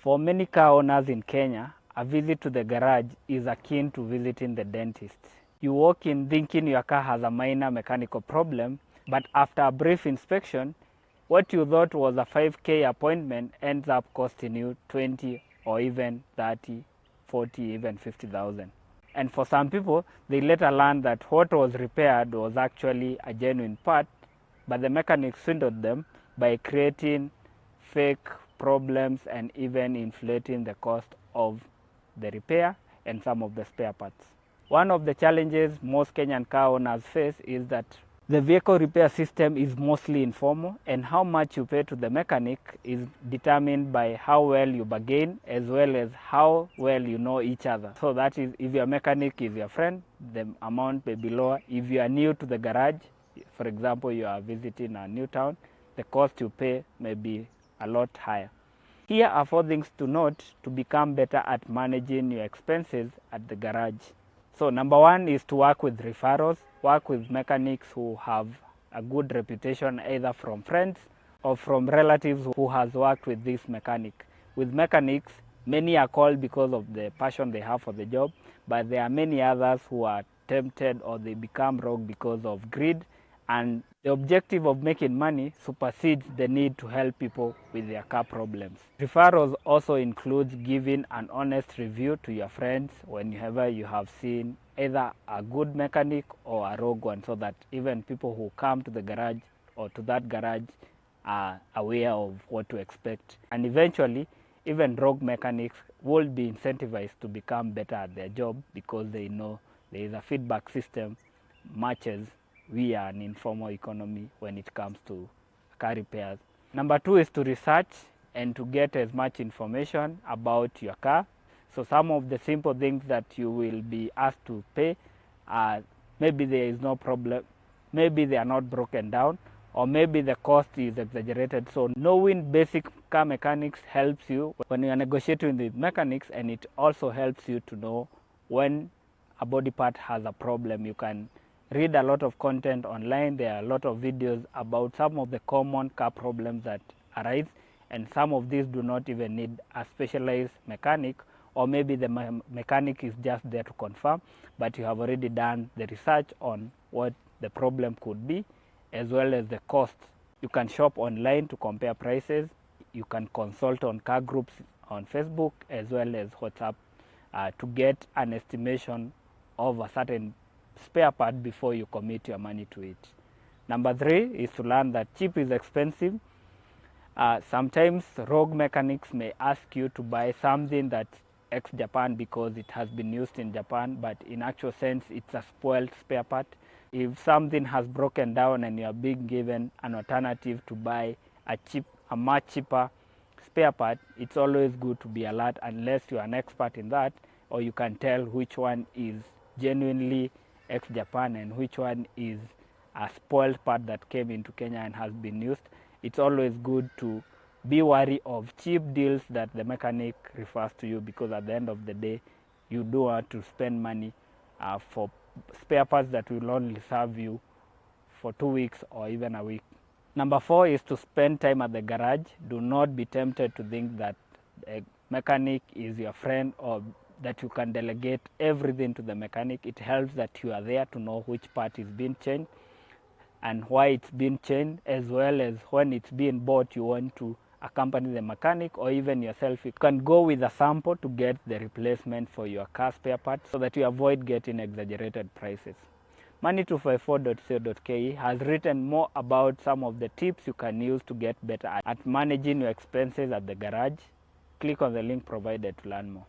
For many car owners in Kenya, a visit to the garage is akin to visiting the dentist. You walk in thinking your car has a minor mechanical problem, but after a brief inspection, what you thought was a 5K appointment ends up costing you 20 or even 30, 40, even 50,000. And for some people, they later learn that what was repaired was actually a genuine part, but the mechanic swindled them by creating fake problems and even inflating the cost of the repair and some of the spare parts. One of the challenges most Kenyan car owners face is that the vehicle repair system is mostly informal, and how much you pay to the mechanic is determined by how well you bargain as well as how well you know each other. So that is, if your mechanic is your friend, the amount may be lower. If you are new to the garage, for example, you are visiting a new town, the cost you pay may be a lot higher. Here are 4 things to note to become better at managing your expenses at the garage. So number 1 is to work with referrals. Work with mechanics who have a good reputation, either from friends or from relatives who has worked with this mechanic. With mechanics, many are called because of the passion they have for the job, but there are many others who are tempted or they become rogue because of greed, and the objective of making money supersedes the need to help people with their car problems. Referrals also includes giving an honest review to your friends whenever you have seen either a good mechanic or a rogue one, so that even people who come to the garage or to that garage are aware of what to expect. And eventually, even rogue mechanics will be incentivized to become better at their job because they know there is a feedback system matches. We are an informal economy when it comes to car repairs. Number 2 is to research and to get as much information about your car. So some of the simple things that you will be asked to pay are maybe there is no problem, maybe they are not broken down, or maybe the cost is exaggerated. So knowing basic car mechanics helps you when you are negotiating with mechanics, and it also helps you to know when a body part has a problem. You can read a lot of content online. There are a lot of videos about some of the common car problems that arise, and some of these do not even need a specialized mechanic, or maybe the mechanic is just there to confirm, but you have already done the research on what the problem could be as well as the cost. You can shop online to compare prices. You can consult on car groups on Facebook as well as WhatsApp to get an estimation of a certain spare part before you commit your money to it. Number 3 is to learn that cheap is expensive. Sometimes rogue mechanics may ask you to buy something that's ex-Japan because it has been used in Japan, but in actual sense it's a spoiled spare part. If something has broken down and you are being given an alternative to buy a much cheaper spare part, it's always good to be alert unless you are an expert in that, or you can tell which one is genuinely ex-Japan and which one is a spoiled part that came into Kenya and has been used. It's always good to be wary of cheap deals that the mechanic refers to you, because at the end of the day, you do want to spend money for spare parts that will only serve you for 2 weeks or even a week. Number 4 is to spend time at the garage. Do not be tempted to think that a mechanic is your friend or that you can delegate everything to the mechanic. It helps that you are there to know which part is being changed and why it's being changed, as well as when it's being bought, you want to accompany the mechanic, or even yourself. You can go with a sample to get the replacement for your car spare part so that you avoid getting exaggerated prices. Money254.co.ke has written more about some of the tips you can use to get better at managing your expenses at the garage. Click on the link provided to learn more.